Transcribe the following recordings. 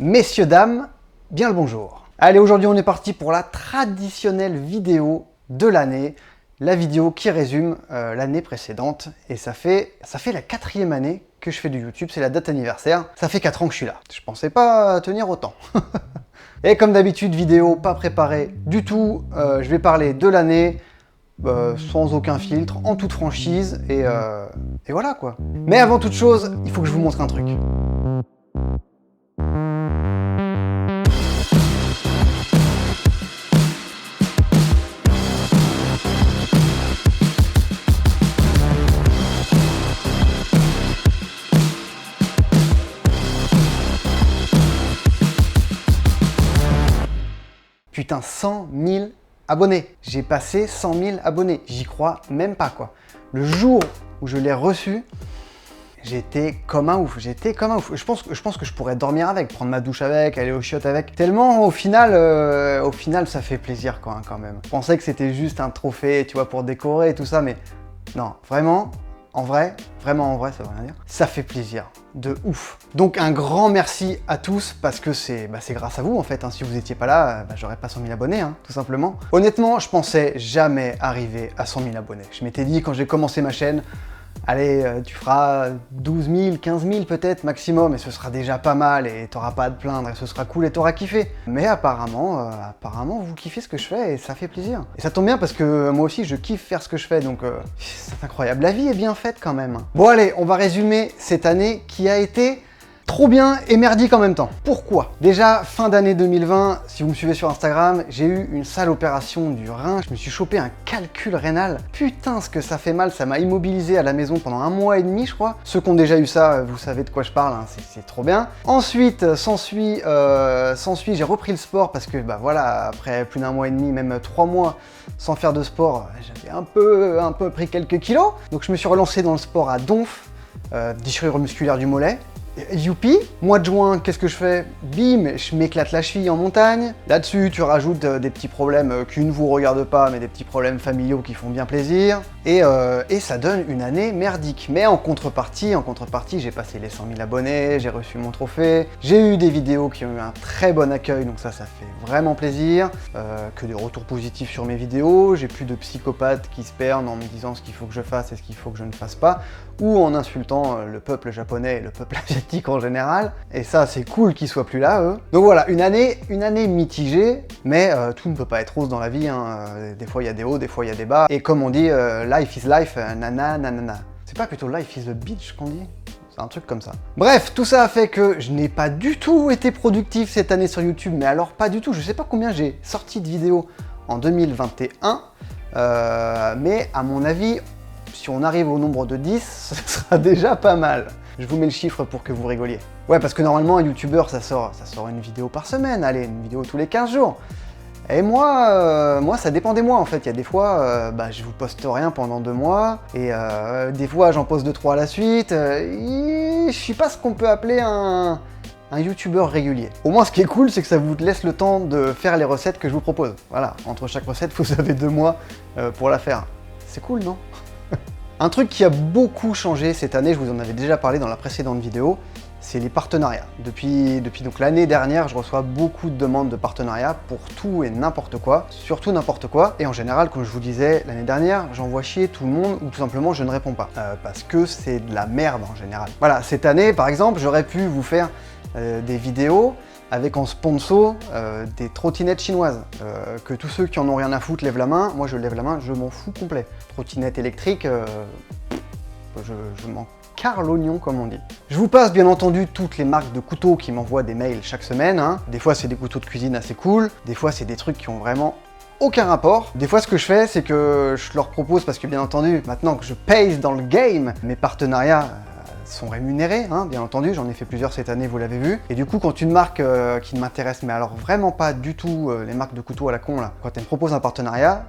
Messieurs, dames, bien le bonjour. Allez, aujourd'hui on est parti pour la traditionnelle vidéo de l'année, la vidéo qui résume l'année précédente, et ça fait la 4e année que je fais du YouTube, c'est la date anniversaire, ça fait 4 ans que je suis là. Je pensais pas tenir autant. Et comme d'habitude, vidéo pas préparée du tout, je vais parler de l'année, sans aucun filtre, en toute franchise, et voilà quoi. Mais avant toute chose, il faut que je vous montre un truc. Putain, 100 000 abonnés. J'ai passé 100 000 abonnés. J'y crois même pas, quoi. Le jour où je l'ai reçu, j'étais comme un ouf. Je pense que je pourrais dormir avec, prendre ma douche avec, aller aux chiottes avec. Tellement, au final, ça fait plaisir, quoi, quand même. Je pensais que c'était juste un trophée, tu vois, pour décorer et tout ça, mais non, vraiment, en vrai, ça veut rien dire. Ça fait plaisir. De ouf. Donc un grand merci à tous parce que c'est grâce à vous en fait, hein. Si vous étiez pas là, j'aurais pas 100 000 abonnés, hein, tout simplement. Honnêtement, je pensais jamais arriver à 100 000 abonnés. Je m'étais dit quand j'ai commencé ma chaîne, allez, tu feras 12 000, 15 000 peut-être maximum et ce sera déjà pas mal et t'auras pas à te plaindre et ce sera cool et t'auras kiffé. Mais apparemment, vous kiffez ce que je fais et ça fait plaisir. Et ça tombe bien parce que moi aussi je kiffe faire ce que je fais, donc c'est incroyable. La vie est bien faite quand même. Bon allez, on va résumer cette année qui a été trop bien et merdique en même temps. Pourquoi? Déjà, fin d'année 2020, si vous me suivez sur Instagram, j'ai eu une sale opération du rein. Je me suis chopé un calcul rénal. Putain, ce que ça fait mal, ça m'a immobilisé à la maison pendant 1 mois et demi, je crois. Ceux qui ont déjà eu ça, vous savez de quoi je parle, hein, c'est trop bien. Ensuite, s'ensuit, j'ai repris le sport parce que, voilà, après plus d'1 mois et demi, même 3 mois sans faire de sport, j'avais un peu pris quelques kilos. Donc je me suis relancé dans le sport à donf, déchirure musculaire du mollet. Youpi. Mois de juin, qu'est-ce que je fais? Bim, je m'éclate la cheville en montagne. Là-dessus, tu rajoutes des petits problèmes qui ne vous regardent pas, mais des petits problèmes familiaux qui font bien plaisir. Et ça donne une année merdique. Mais en contrepartie, j'ai passé les 100 000 abonnés, j'ai reçu mon trophée, j'ai eu des vidéos qui ont eu un très bon accueil, donc ça fait vraiment plaisir. Que des retours positifs sur mes vidéos, j'ai plus de psychopathes qui se perdent en me disant ce qu'il faut que je fasse et ce qu'il faut que je ne fasse pas, ou en insultant le peuple japonais et le peuple asiatique en général. Et ça, c'est cool qu'ils soient plus là, eux. Donc voilà, une année mitigée, mais tout ne peut pas être rose dans la vie, hein. Des fois il y a des hauts, des fois il y a des bas. Et comme on dit, life is life, nanana. C'est pas plutôt life is the beach qu'on dit? C'est un truc comme ça. Bref, tout ça a fait que je n'ai pas du tout été productif cette année sur YouTube, mais alors pas du tout. Je sais pas combien j'ai sorti de vidéos en 2021, mais à mon avis, si on arrive au nombre de 10, ce sera déjà pas mal. Je vous mets le chiffre pour que vous rigoliez. Ouais, parce que normalement, un youtubeur, ça sort une vidéo par semaine, allez, une vidéo tous les 15 jours. Et moi, ça dépend des mois en fait. Il y a des fois, je vous poste rien pendant 2 mois, et des fois, j'en poste 2-3 à la suite. Je suis pas ce qu'on peut appeler un youtubeur régulier. Au moins, ce qui est cool, c'est que ça vous laisse le temps de faire les recettes que je vous propose. Voilà, entre chaque recette, vous avez 2 mois pour la faire. C'est cool, non? Un truc qui a beaucoup changé cette année, je vous en avais déjà parlé dans la précédente vidéo, c'est les partenariats. Depuis donc l'année dernière, je reçois beaucoup de demandes de partenariats pour tout et n'importe quoi, surtout n'importe quoi. Et en général, comme je vous disais l'année dernière, j'envoie chier tout le monde ou tout simplement je ne réponds pas. Parce que c'est de la merde en général. Voilà, cette année par exemple, j'aurais pu vous faire des vidéos avec en sponsor des trottinettes chinoises. Que tous ceux qui en ont rien à foutre lèvent la main, moi je lève la main, je m'en fous complet. Trottinette électrique, je m'en carre l'oignon comme on dit. Je vous passe bien entendu toutes les marques de couteaux qui m'envoient des mails chaque semaine, hein. Des fois c'est des couteaux de cuisine assez cool, des fois c'est des trucs qui ont vraiment aucun rapport. Des fois ce que je fais, c'est que je leur propose, parce que bien entendu, maintenant que je paye dans le game, mes partenariats sont rémunérés, hein, bien entendu, j'en ai fait plusieurs cette année, vous l'avez vu. Et du coup, quand une marque qui ne m'intéresse, mais alors vraiment pas du tout, les marques de couteaux à la con là, quand elle me propose un partenariat,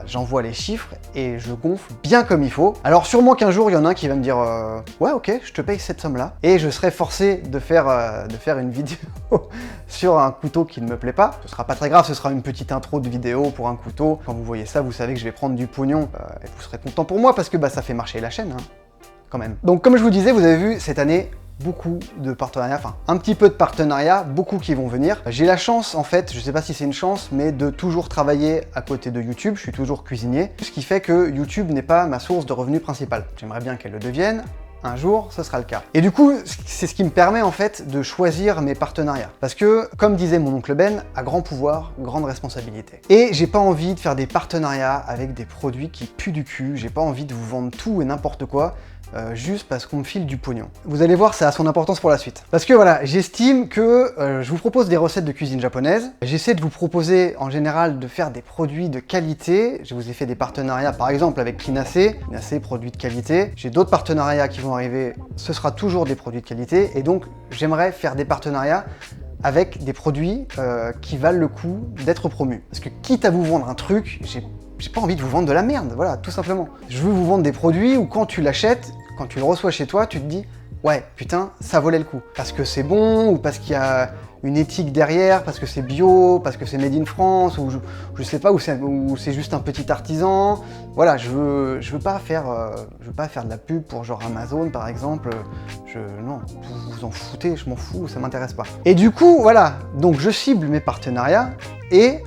j'envoie les chiffres et je gonfle bien comme il faut. Alors sûrement qu'un jour, il y en a un qui va me dire ouais, ok, je te paye cette somme-là. Et je serai forcé de faire une vidéo sur un couteau qui ne me plaît pas. Ce sera pas très grave, ce sera une petite intro de vidéo pour un couteau. Quand vous voyez ça, vous savez que je vais prendre du pognon et vous serez content pour moi parce que ça fait marcher la chaîne, hein. Quand même. Donc comme je vous disais, vous avez vu, cette année, beaucoup de partenariats, enfin un petit peu de partenariats, beaucoup qui vont venir. J'ai la chance en fait, je sais pas si c'est une chance, mais de toujours travailler à côté de YouTube, je suis toujours cuisinier, ce qui fait que YouTube n'est pas ma source de revenus principale. J'aimerais bien qu'elle le devienne. Un jour, ce sera le cas. Et du coup, c'est ce qui me permet en fait de choisir mes partenariats. Parce que, comme disait mon oncle Ben, à grand pouvoir, grande responsabilité. Et j'ai pas envie de faire des partenariats avec des produits qui puent du cul, j'ai pas envie de vous vendre tout et n'importe quoi, juste parce qu'on me file du pognon. Vous allez voir, ça a son importance pour la suite. Parce que voilà, j'estime que je vous propose des recettes de cuisine japonaise. J'essaie de vous proposer en général de faire des produits de qualité. Je vous ai fait des partenariats par exemple avec Kinase, Kinase produits de qualité. J'ai d'autres partenariats qui vont arriver, ce sera toujours des produits de qualité. Et donc j'aimerais faire des partenariats avec des produits qui valent le coup d'être promus. Parce que quitte à vous vendre un truc, j'ai pas envie de vous vendre de la merde, voilà, tout simplement. Je veux vous vendre des produits où quand tu l'achètes, quand tu le reçois chez toi, tu te dis « Ouais, putain, ça valait le coup. » Parce que c'est bon, ou parce qu'il y a une éthique derrière, parce que c'est bio, parce que c'est made in France, ou je sais pas, ou c'est juste un petit artisan. Voilà, je veux pas faire de la pub pour genre Amazon, par exemple. Non, vous en foutez, je m'en fous, ça m'intéresse pas. Et du coup, voilà, donc je cible mes partenariats, et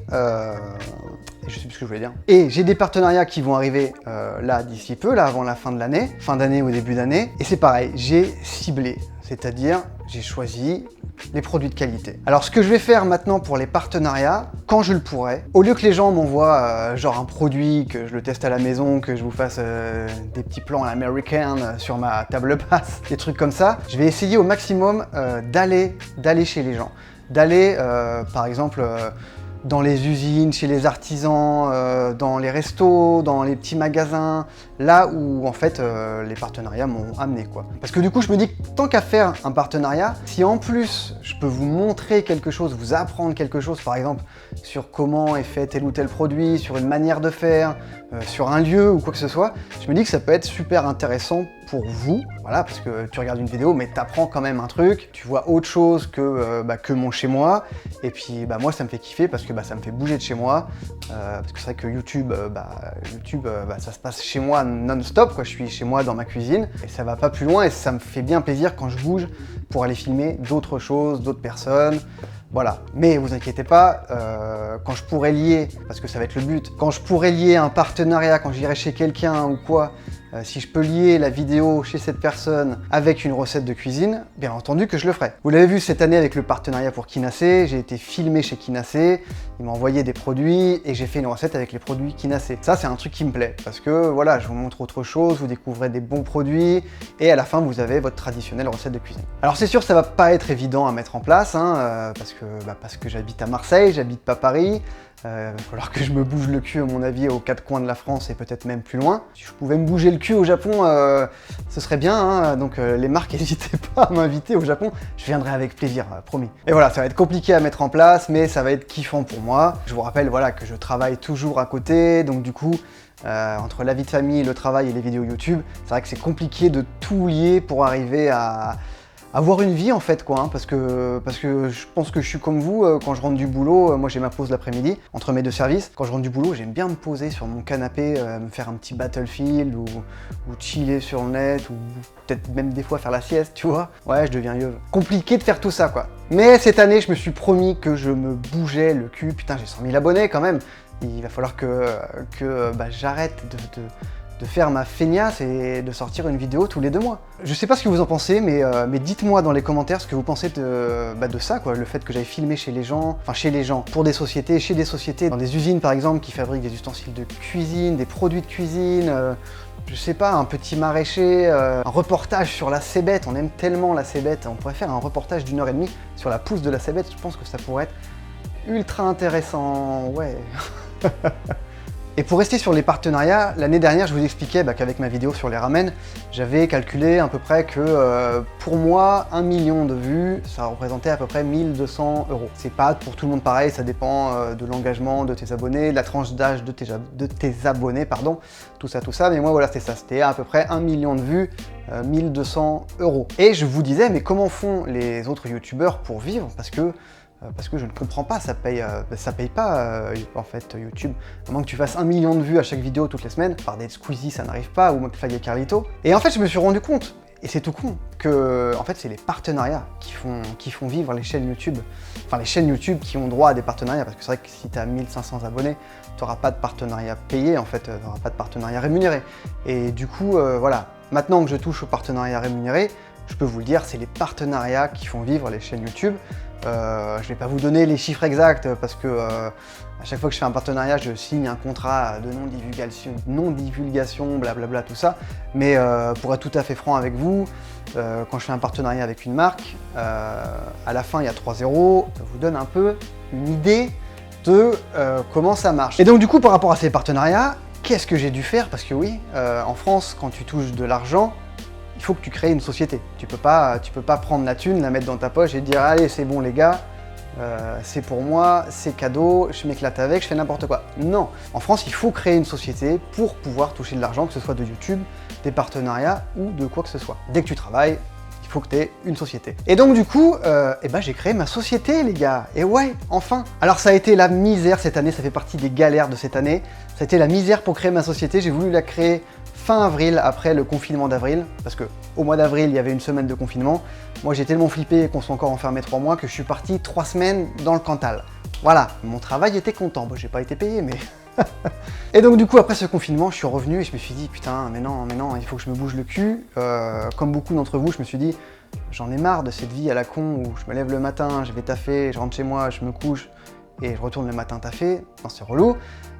je sais plus ce que je voulais dire. Et j'ai des partenariats qui vont arriver là d'ici peu, là avant la fin d'année ou début d'année. Et c'est pareil, j'ai ciblé, c'est-à-dire j'ai choisi les produits de qualité. Alors ce que je vais faire maintenant pour les partenariats, quand je le pourrai, au lieu que les gens m'envoient genre un produit, que je le teste à la maison, que je vous fasse des petits plans à l'américaine sur ma table basse, des trucs comme ça, je vais essayer au maximum d'aller chez les gens. D'aller par exemple dans les usines, chez les artisans, dans les restos, dans les petits magasins, là où en fait les partenariats m'ont amené quoi. Parce que du coup je me dis que tant qu'à faire un partenariat, si en plus je peux vous montrer quelque chose, vous apprendre quelque chose par exemple sur comment est fait tel ou tel produit, sur une manière de faire, sur un lieu ou quoi que ce soit, je me dis que ça peut être super intéressant pour vous, voilà, parce que tu regardes une vidéo mais t'apprends quand même un truc, tu vois autre chose que mon chez moi, et puis moi ça me fait kiffer parce que ça me fait bouger de chez moi, parce que c'est vrai que YouTube, ça se passe chez moi non-stop, quoi. Je suis chez moi dans ma cuisine, et ça va pas plus loin, et ça me fait bien plaisir quand je bouge pour aller filmer d'autres choses, d'autres personnes. Voilà, mais vous inquiétez pas, quand je pourrai lier, parce que ça va être le but, quand je pourrai lier un partenariat, quand j'irai chez quelqu'un ou quoi, si je peux lier la vidéo chez cette personne avec une recette de cuisine, bien entendu que je le ferai. Vous l'avez vu cette année avec le partenariat pour Kinase, j'ai été filmé chez Kinase, ils m'ont envoyé des produits et j'ai fait une recette avec les produits Kinase. Ça c'est un truc qui me plaît, parce que voilà, je vous montre autre chose, vous découvrez des bons produits, et à la fin vous avez votre traditionnelle recette de cuisine. Alors c'est sûr ça va pas être évident à mettre en place, parce que j'habite à Marseille, j'habite pas Paris. Il va falloir que je me bouge le cul à mon avis aux quatre coins de la France et peut-être même plus loin. Si je pouvais me bouger le cul au Japon, ce serait bien, hein. Donc les marques n'hésitez pas à m'inviter au Japon, je viendrai avec plaisir, promis. Et voilà, ça va être compliqué à mettre en place, mais ça va être kiffant pour moi. Je vous rappelle voilà, que je travaille toujours à côté, donc du coup, entre la vie de famille, le travail et les vidéos YouTube, c'est vrai que c'est compliqué de tout lier pour arriver à avoir une vie en fait quoi, hein, parce que je pense que je suis comme vous, quand je rentre du boulot, moi j'ai ma pause l'après-midi, entre mes deux services, quand je rentre du boulot j'aime bien me poser sur mon canapé, me faire un petit Battlefield ou chiller sur le net, ou peut-être même des fois faire la sieste, tu vois. Ouais, je deviens vieux. Compliqué de faire tout ça quoi. Mais cette année je me suis promis que je me bougeais le cul, putain j'ai 100 000 abonnés quand même, il va falloir que j'arrête de faire ma feignasse et de sortir une vidéo tous les 2 mois. Je sais pas ce que vous en pensez, mais dites-moi dans les commentaires ce que vous pensez de ça, quoi. Le fait que j'aille filmer chez les gens, pour des sociétés, chez des sociétés, dans des usines par exemple, qui fabriquent des ustensiles de cuisine, des produits de cuisine, je sais pas, un petit maraîcher, un reportage sur la cébette, on aime tellement la cébette, on pourrait faire un reportage d'1h30 sur la pousse de la cébette, je pense que ça pourrait être ultra intéressant, ouais. Et pour rester sur les partenariats, l'année dernière, je vous expliquais qu'avec ma vidéo sur les ramen, j'avais calculé à peu près que pour moi, 1 million de vues, ça représentait à peu près 1 200 €. C'est pas pour tout le monde pareil, ça dépend de l'engagement de tes abonnés, de la tranche d'âge de tes abonnés, pardon, tout ça. Mais moi, voilà, c'était ça, c'était à peu près 1 million de vues, 1 200 €. Et je vous disais, mais comment font les autres youtubeurs pour vivre? Parce que je ne comprends pas, ça paye pas en fait YouTube. À moins que tu fasses 1 million de vues à chaque vidéo toutes les semaines, par des Squeezie ça n'arrive pas, ou McFly et Carlito. Et en fait je me suis rendu compte, Et c'est tout con que, en fait, c'est les partenariats qui font vivre les chaînes YouTube. Enfin, les chaînes YouTube qui ont droit à des partenariats, parce que c'est vrai que si tu as 1500 abonnés, tu n'auras pas de partenariat payé, en fait, tu n'auras pas de partenariat rémunéré. Et du coup, voilà, maintenant que je touche au partenariat rémunéré, je peux vous le dire, c'est les partenariats qui font vivre les chaînes YouTube. Je ne vais pas vous donner les chiffres exacts parce que à chaque fois que je fais un partenariat, je signe un contrat de non-divulgation, blablabla, tout ça. Mais pour être tout à fait franc avec vous, quand je fais un partenariat avec une marque, à la fin il y a 3 zéros, ça vous donne un peu une idée de comment ça marche. Et donc du coup, par rapport à ces partenariats, qu'est-ce que j'ai dû faire? Parce que oui, en France, quand tu touches de l'argent, il faut que tu crées une société. Tu peux pas prendre la thune, la mettre dans ta poche et dire « Allez, c'est bon les gars, c'est pour moi, c'est cadeau, je m'éclate avec, je fais n'importe quoi. » Non, en France, il faut créer une société pour pouvoir toucher de l'argent, que ce soit de YouTube, des partenariats ou de quoi que ce soit. Dès que tu travailles, il faut que tu aies une société. Et donc du coup, j'ai créé ma société les gars. Et ouais, enfin. Alors ça a été la misère cette année, ça fait partie des galères de cette année. Ça a été la misère pour créer ma société, j'ai voulu la créer fin avril, après le confinement d'avril, parce que au mois d'avril, il y avait une semaine de confinement. Moi, j'ai tellement flippé qu'on soit encore enfermé 3 mois que je suis parti 3 semaines dans le Cantal. Voilà, mon travail était content. Bon, j'ai pas été payé, mais... Et donc du coup, après ce confinement, je suis revenu et je me suis dit, putain, mais non, il faut que je me bouge le cul. Comme beaucoup d'entre vous, je me suis dit, j'en ai marre de cette vie à la con où je me lève le matin, je vais taffer, je rentre chez moi, je me couche et je retourne le matin taffer. Non, c'est relou.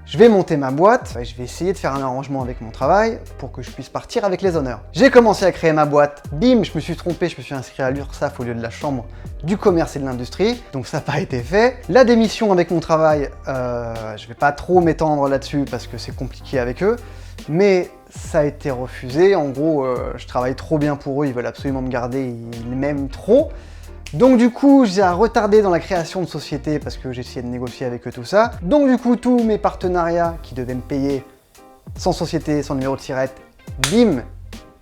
Je vais monter ma boîte, je vais essayer de faire un arrangement avec mon travail pour que je puisse partir avec les honneurs. J'ai commencé à créer ma boîte, bim, je me suis trompé, je me suis inscrit à l'URSSAF au lieu de la Chambre du commerce et de l'industrie, donc ça n'a pas été fait. La démission avec mon travail, je vais pas trop m'étendre là-dessus parce que c'est compliqué avec eux, mais ça a été refusé. En gros, je travaille trop bien pour eux, ils veulent absolument me garder, ils m'aiment trop. Donc du coup, j'ai retardé dans la création de société parce que j'ai essayé de négocier avec eux tout ça. Donc du coup, tous mes partenariats qui devaient me payer sans société, sans numéro de SIRET, bim,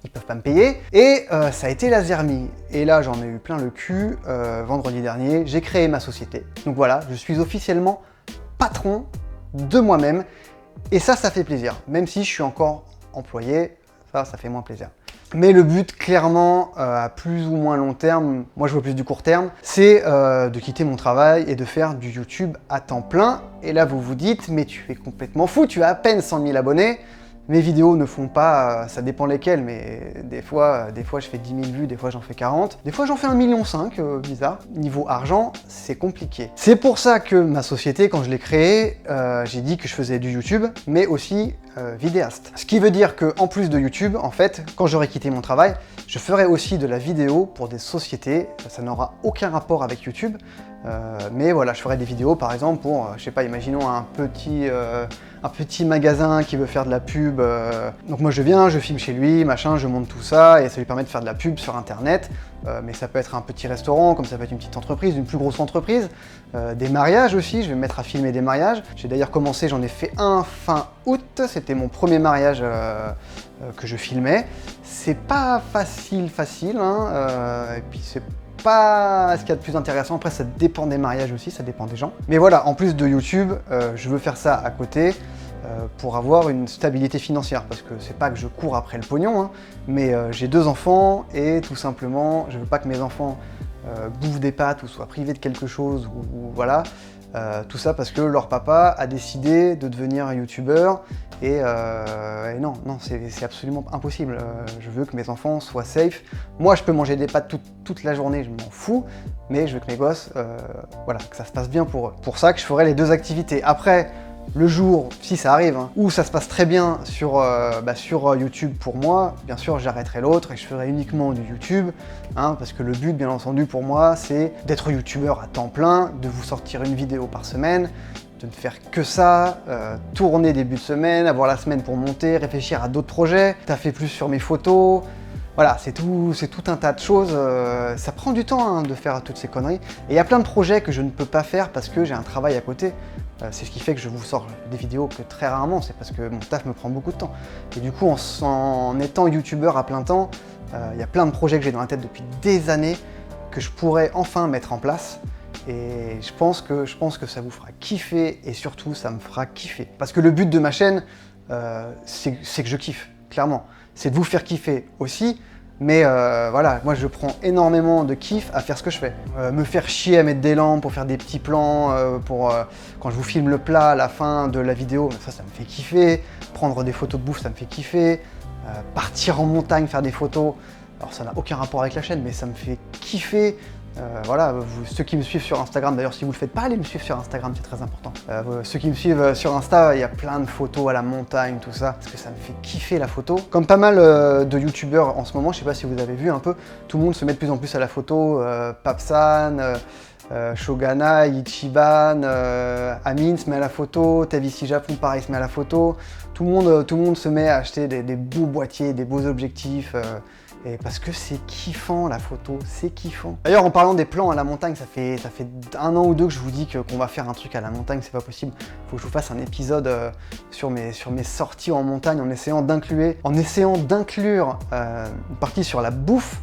ils peuvent pas me payer. Et ça a été la zermie. Et là, j'en ai eu plein le cul. Vendredi dernier, j'ai créé ma société. Donc voilà, je suis officiellement patron de moi-même. Et ça fait plaisir. Même si je suis encore employé, ça fait moins plaisir. Mais le but, clairement, à plus ou moins long terme, moi je vois plus du court terme, c'est de quitter mon travail et de faire du YouTube à temps plein. Et là, vous vous dites, mais tu es complètement fou, tu as à peine 100 000 abonnés. Mes vidéos ne font pas, ça dépend lesquelles, mais des fois je fais 10 000 vues, des fois j'en fais 40. Des fois j'en fais 1,5 million, bizarre. Niveau argent, c'est compliqué. C'est pour ça que ma société, quand je l'ai créée, j'ai dit que je faisais du YouTube, mais aussi vidéaste. Ce qui veut dire qu'en plus de YouTube, en fait, quand j'aurai quitté mon travail, je ferai aussi de la vidéo pour des sociétés. Ça n'aura aucun rapport avec YouTube, mais voilà, je ferai des vidéos par exemple pour, je sais pas, imaginons un petit magasin qui veut faire de la pub. Donc moi je viens, je filme chez lui, machin, je monte tout ça et ça lui permet de faire de la pub sur internet. Mais ça peut être un petit restaurant, comme ça peut être une petite entreprise, une plus grosse entreprise. Des mariages aussi, je vais me mettre à filmer des mariages. J'ai d'ailleurs commencé, j'en ai fait un fin août, c'était mon premier mariage que je filmais. C'est pas facile, hein, et puis c'est pas ce qu'il y a de plus intéressant. Après ça dépend des mariages aussi, ça dépend des gens. Mais voilà, en plus de YouTube, je veux faire ça à côté pour avoir une stabilité financière, parce que c'est pas que je cours après le pognon, hein, mais j'ai 2 enfants et tout simplement, je veux pas que mes enfants bouffent des pâtes ou soient privés de quelque chose, ou voilà. Tout ça parce que leur papa a décidé de devenir youtubeur et non, c'est absolument impossible. Je veux que mes enfants soient safe. Moi, je peux manger des pâtes toute la journée, je m'en fous, mais je veux que mes gosses, voilà, que ça se passe bien pour eux. Pour ça que je ferai les 2 activités. Après, le jour, si ça arrive, hein, où ça se passe très bien sur YouTube pour moi, bien sûr j'arrêterai l'autre et je ferai uniquement du YouTube, hein, parce que le but bien entendu pour moi c'est d'être youtubeur à temps plein, de vous sortir une vidéo par semaine, de ne faire que ça, tourner début de semaine, avoir la semaine pour monter, réfléchir à d'autres projets, taffer plus sur mes photos. Voilà, c'est tout un tas de choses, ça prend du temps hein, de faire toutes ces conneries. Et il y a plein de projets que je ne peux pas faire parce que j'ai un travail à côté. C'est ce qui fait que je vous sors des vidéos que très rarement, c'est parce que mon taf me prend beaucoup de temps. Et du coup, en étant youtubeur à plein temps, il y a plein de projets que j'ai dans la tête depuis des années que je pourrais enfin mettre en place. Et je pense que ça vous fera kiffer et surtout, ça me fera kiffer. Parce que le but de ma chaîne, c'est que je kiffe, clairement. C'est de vous faire kiffer aussi. Mais voilà, moi je prends énormément de kiff à faire ce que je fais. Me faire chier à mettre des lampes pour faire des petits plans, quand je vous filme le plat à la fin de la vidéo, ça me fait kiffer. Prendre des photos de bouffe, ça me fait kiffer. Partir en montagne, faire des photos, alors ça n'a aucun rapport avec la chaîne, mais ça me fait kiffer. Voilà, ceux qui me suivent sur Instagram, d'ailleurs si vous le faites pas, allez me suivre sur Instagram, c'est très important. Ceux qui me suivent sur Insta, il y a plein de photos à la montagne, tout ça, parce que ça me fait kiffer la photo. Comme pas mal de youtubeurs en ce moment, je sais pas si vous avez vu un peu, tout le monde se met de plus en plus à la photo, Papsan, Shogana, Ichiban, Amin se met à la photo, Tavici Japon pareil se met à la photo, tout le monde se met à acheter des beaux boîtiers, des beaux objectifs, et parce que c'est kiffant la photo, c'est kiffant. D'ailleurs en parlant des plans à la montagne, ça fait 1 an ou 2 que je vous dis qu'on va faire un truc à la montagne, c'est pas possible. Faut que je vous fasse un épisode sur mes sorties en montagne en essayant d'inclure une partie sur la bouffe.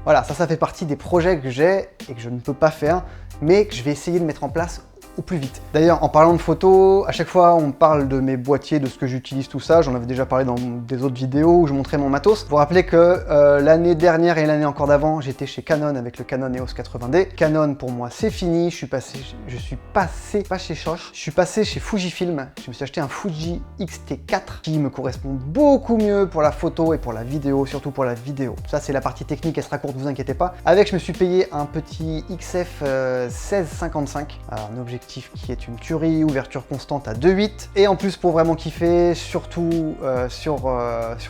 Voilà, ça fait partie des projets que j'ai et que je ne peux pas faire, mais que je vais essayer de mettre en place au plus vite. D'ailleurs, en parlant de photos, à chaque fois on parle de mes boîtiers, de ce que j'utilise, tout ça. J'en avais déjà parlé dans des autres vidéos où je montrais mon matos. Vous vous rappelez que l'année dernière et l'année encore d'avant, j'étais chez Canon avec le Canon EOS 80D. Canon pour moi c'est fini, je suis passé pas chez Shosh, je suis passé chez Fujifilm. Je me suis acheté un Fuji X-T4 qui me correspond beaucoup mieux pour la photo et pour la vidéo, surtout pour la vidéo. Ça c'est la partie technique, elle sera courte, vous inquiétez pas. Avec, je me suis payé un petit XF 1655, un objectif qui est une tuerie, ouverture constante à 2.8, et en plus pour vraiment kiffer, surtout sur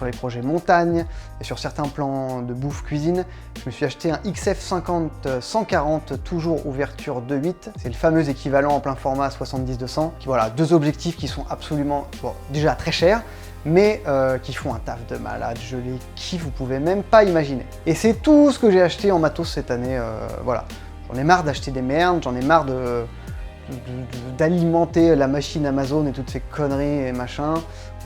les projets montagne et sur certains plans de bouffe cuisine, je me suis acheté un XF 50-140, toujours ouverture 2.8, c'est le fameux équivalent en plein format 70-200, qui voilà, 2 objectifs qui sont absolument, bon, déjà très chers, mais qui font un taf de malade, je les kiffe, vous pouvez même pas imaginer. Et c'est tout ce que j'ai acheté en matos cette année, voilà. J'en ai marre d'acheter des merdes, j'en ai marre d'alimenter la machine Amazon et toutes ces conneries et machin.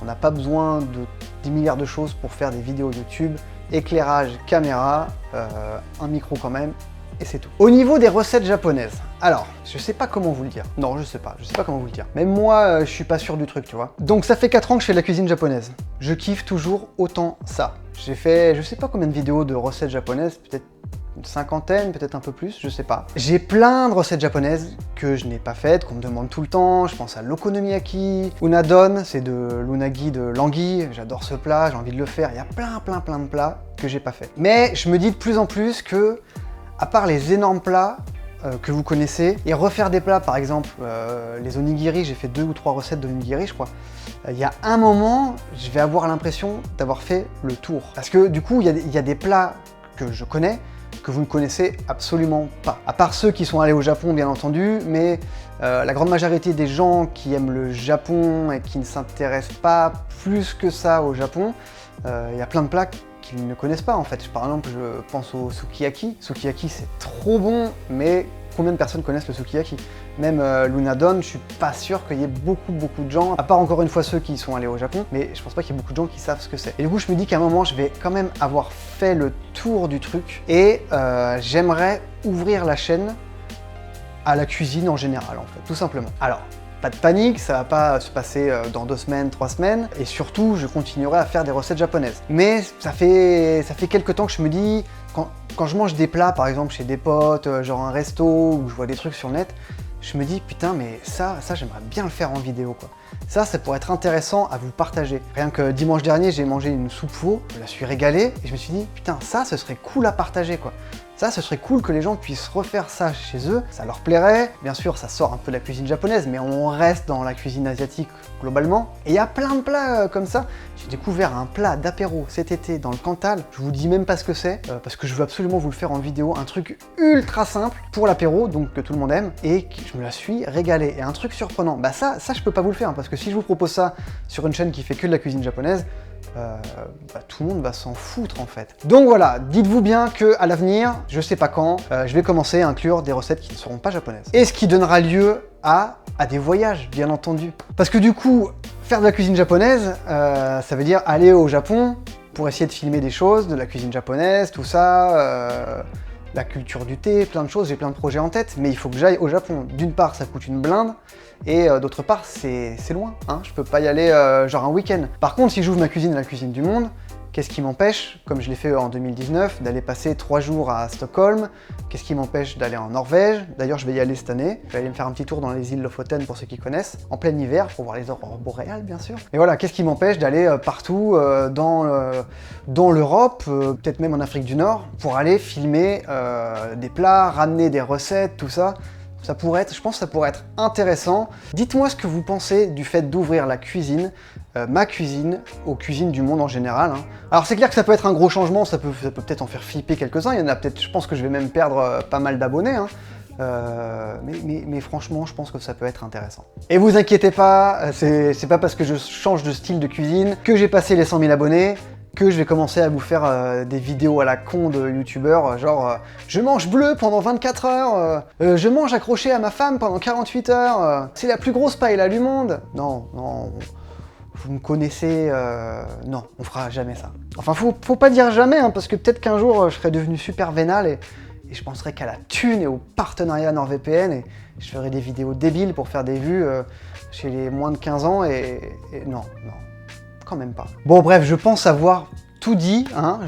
On n'a pas besoin de 10 milliards de choses pour faire des vidéos YouTube. Éclairage, caméra, un micro quand même, et c'est tout. Au niveau des recettes japonaises, alors, je sais pas comment vous le dire. Non, je sais pas comment vous le dire. Même moi, je suis pas sûr du truc, tu vois. Donc ça fait 4 ans que je fais de la cuisine japonaise. Je kiffe toujours autant ça. J'ai fait, je sais pas combien de vidéos de recettes japonaises, peut-être une 50aine, peut-être un peu plus, je sais pas. J'ai plein de recettes japonaises que je n'ai pas faites, qu'on me demande tout le temps. Je pense à l'okonomiyaki, unadon, c'est de l'unagi de l'anguille. J'adore ce plat, j'ai envie de le faire. Il y a plein de plats que j'ai pas fait. Mais je me dis de plus en plus que, à part les énormes plats que vous connaissez, et refaire des plats, par exemple, les onigiri, j'ai fait 2 ou 3 recettes d'onigiri, je crois. Il y a un moment, je vais avoir l'impression d'avoir fait le tour. Parce que du coup, il y a des plats que je connais, que vous ne connaissez absolument pas. À part ceux qui sont allés au Japon, bien entendu, mais la grande majorité des gens qui aiment le Japon et qui ne s'intéressent pas plus que ça au Japon, il y a plein de plats qu'ils ne connaissent pas en fait. Par exemple, je pense au sukiyaki. Sukiyaki, c'est trop bon, mais combien de personnes connaissent le sukiyaki? Même l'unadon, je suis pas sûr qu'il y ait beaucoup de gens, à part encore une fois ceux qui sont allés au Japon, mais je pense pas qu'il y ait beaucoup de gens qui savent ce que c'est. Et du coup, je me dis qu'à un moment, je vais quand même avoir fait le tour du truc, et j'aimerais ouvrir la chaîne à la cuisine en général, en fait, tout simplement. Alors, pas de panique, ça va pas se passer dans 2 semaines, 3 semaines, et surtout, je continuerai à faire des recettes japonaises. Mais ça fait quelques temps que je me dis, quand je mange des plats, par exemple, chez des potes, genre un resto, ou je vois des trucs sur le net, je me dis, putain, mais ça j'aimerais bien le faire en vidéo, quoi. Ça pourrait être intéressant à vous partager. Rien que dimanche dernier, j'ai mangé une soupe veau, je la suis régalée, et je me suis dit, putain, ça, ce serait cool à partager, quoi. Ça, ce serait cool que les gens puissent refaire ça chez eux, ça leur plairait. Bien sûr, ça sort un peu de la cuisine japonaise, mais on reste dans la cuisine asiatique globalement. Et il y a plein de plats comme ça. J'ai découvert un plat d'apéro cet été dans le Cantal. Je vous dis même pas ce que c'est, parce que je veux absolument vous le faire en vidéo. Un truc ultra simple pour l'apéro, donc que tout le monde aime, et je me la suis régalée. Et un truc surprenant, bah ça je peux pas vous le faire, hein, parce que si je vous propose ça sur une chaîne qui fait que de la cuisine japonaise, tout le monde va s'en foutre en fait. Donc voilà, dites-vous bien que à l'avenir, je sais pas quand, je vais commencer à inclure des recettes qui ne seront pas japonaises. Et ce qui donnera lieu à des voyages, bien entendu. Parce que du coup, faire de la cuisine japonaise, ça veut dire aller au Japon pour essayer de filmer des choses, de la cuisine japonaise, tout ça, la culture du thé, plein de choses, j'ai plein de projets en tête, mais il faut que j'aille au Japon. D'une part, ça coûte une blinde, et d'autre part, c'est loin, hein. Je peux pas y aller genre un week-end. Par contre, si j'ouvre ma cuisine à la cuisine du monde, Qu'est-ce qui m'empêche, comme je l'ai fait en 2019, d'aller passer 3 jours à Stockholm? Qu'est-ce qui m'empêche d'aller en Norvège? D'ailleurs, je vais y aller cette année. Je vais aller me faire un petit tour dans les îles Lofoten pour ceux qui connaissent, en plein hiver, pour voir les aurores boréales, bien sûr. Et voilà, qu'est-ce qui m'empêche d'aller partout dans l'Europe, peut-être même en Afrique du Nord, pour aller filmer des plats, ramener des recettes, tout ça. Ça pourrait être, je pense que ça pourrait être intéressant. Dites-moi ce que vous pensez du fait d'ouvrir la cuisine, ma cuisine, aux cuisines du monde en général. Hein. Alors c'est clair que ça peut être un gros changement, ça peut peut-être en faire flipper quelques-uns. Il y en a peut-être, je pense que je vais même perdre pas mal d'abonnés. Hein. Mais franchement, je pense que ça peut être intéressant. Et vous inquiétez pas, c'est pas parce que je change de style de cuisine que j'ai passé les 100 000 abonnés. Que je vais commencer à vous faire des vidéos à la con de youtubeurs, genre je mange bleu pendant 24 heures, je mange accroché à ma femme pendant 48 heures, c'est la plus grosse paella du monde. Non, non, vous me connaissez, non, on fera jamais ça. Enfin, faut pas dire jamais, hein, parce que peut-être qu'un jour je serai devenu super vénal et je penserai qu'à la thune et au partenariat NordVPN et je ferai des vidéos débiles pour faire des vues chez les moins de 15 ans et non, non. Même pas. Bon bref, je pense avoir tout dit hein,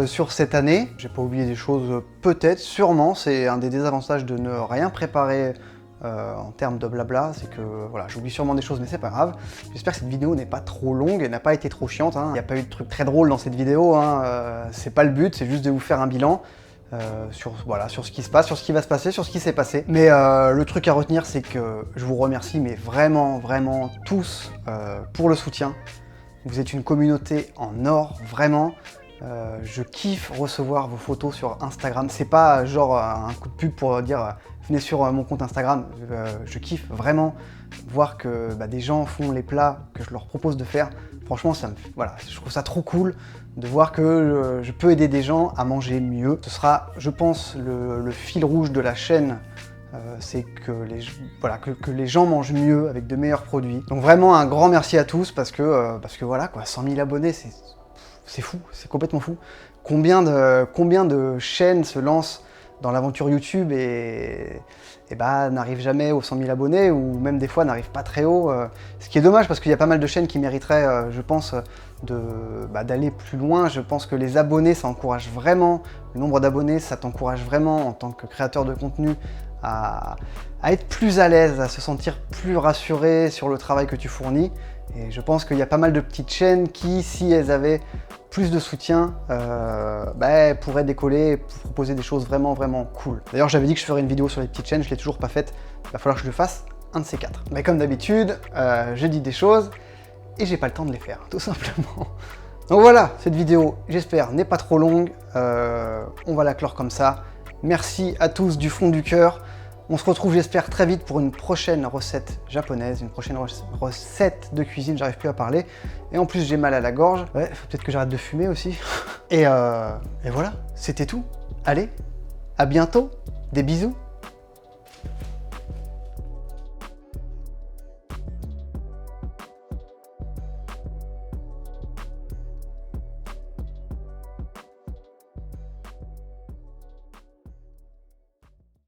sur cette année. J'ai pas oublié des choses peut-être, sûrement. C'est un des désavantages de ne rien préparer en termes de blabla. C'est que voilà, j'oublie sûrement des choses, mais c'est pas grave. J'espère que cette vidéo n'est pas trop longue et n'a pas été trop chiante. Il n'y a pas eu de truc très drôle dans cette vidéo. Hein. C'est pas le but, c'est juste de vous faire un bilan. Sur ce qui se passe, sur ce qui va se passer, sur ce qui s'est passé. Mais le truc à retenir, c'est que je vous remercie, mais vraiment, vraiment tous pour le soutien. Vous êtes une communauté en or, vraiment. Je kiffe recevoir vos photos sur Instagram. C'est pas genre un coup de pub pour dire venez sur mon compte Instagram. Je kiffe vraiment voir que des gens font les plats que je leur propose de faire. Franchement, voilà, je trouve ça trop cool de voir que je peux aider des gens à manger mieux. Ce sera, je pense, le fil rouge de la chaîne. C'est que les gens mangent mieux avec de meilleurs produits. Donc vraiment un grand merci à tous parce que voilà quoi, 100 000 abonnés, c'est fou, c'est complètement fou. Combien de chaînes se lancent dans l'aventure YouTube et n'arrivent jamais aux 100 000 abonnés ou même des fois n'arrivent pas très haut. Ce qui est dommage parce qu'il y a pas mal de chaînes qui mériteraient, je pense, d'aller plus loin. Je pense que les abonnés, ça encourage vraiment, le nombre d'abonnés, ça t'encourage vraiment en tant que créateur de contenu à être plus à l'aise, à se sentir plus rassuré sur le travail que tu fournis. Et je pense qu'il y a pas mal de petites chaînes qui, si elles avaient plus de soutien, pourraient décoller et proposer des choses vraiment, vraiment cool. D'ailleurs, j'avais dit que je ferais une vidéo sur les petites chaînes, je l'ai toujours pas faite. Il va falloir que je le fasse, un de ces quatre. Mais comme d'habitude, je dis des choses et j'ai pas le temps de les faire, tout simplement. Donc voilà, cette vidéo, j'espère, n'est pas trop longue. On va la clore comme ça. Merci à tous du fond du cœur. On se retrouve, j'espère, très vite pour une prochaine recette japonaise, une prochaine recette de cuisine, j'arrive plus à parler. Et en plus, j'ai mal à la gorge. Ouais, faut peut-être que j'arrête de fumer aussi. Et voilà, c'était tout. Allez, à bientôt. Des bisous.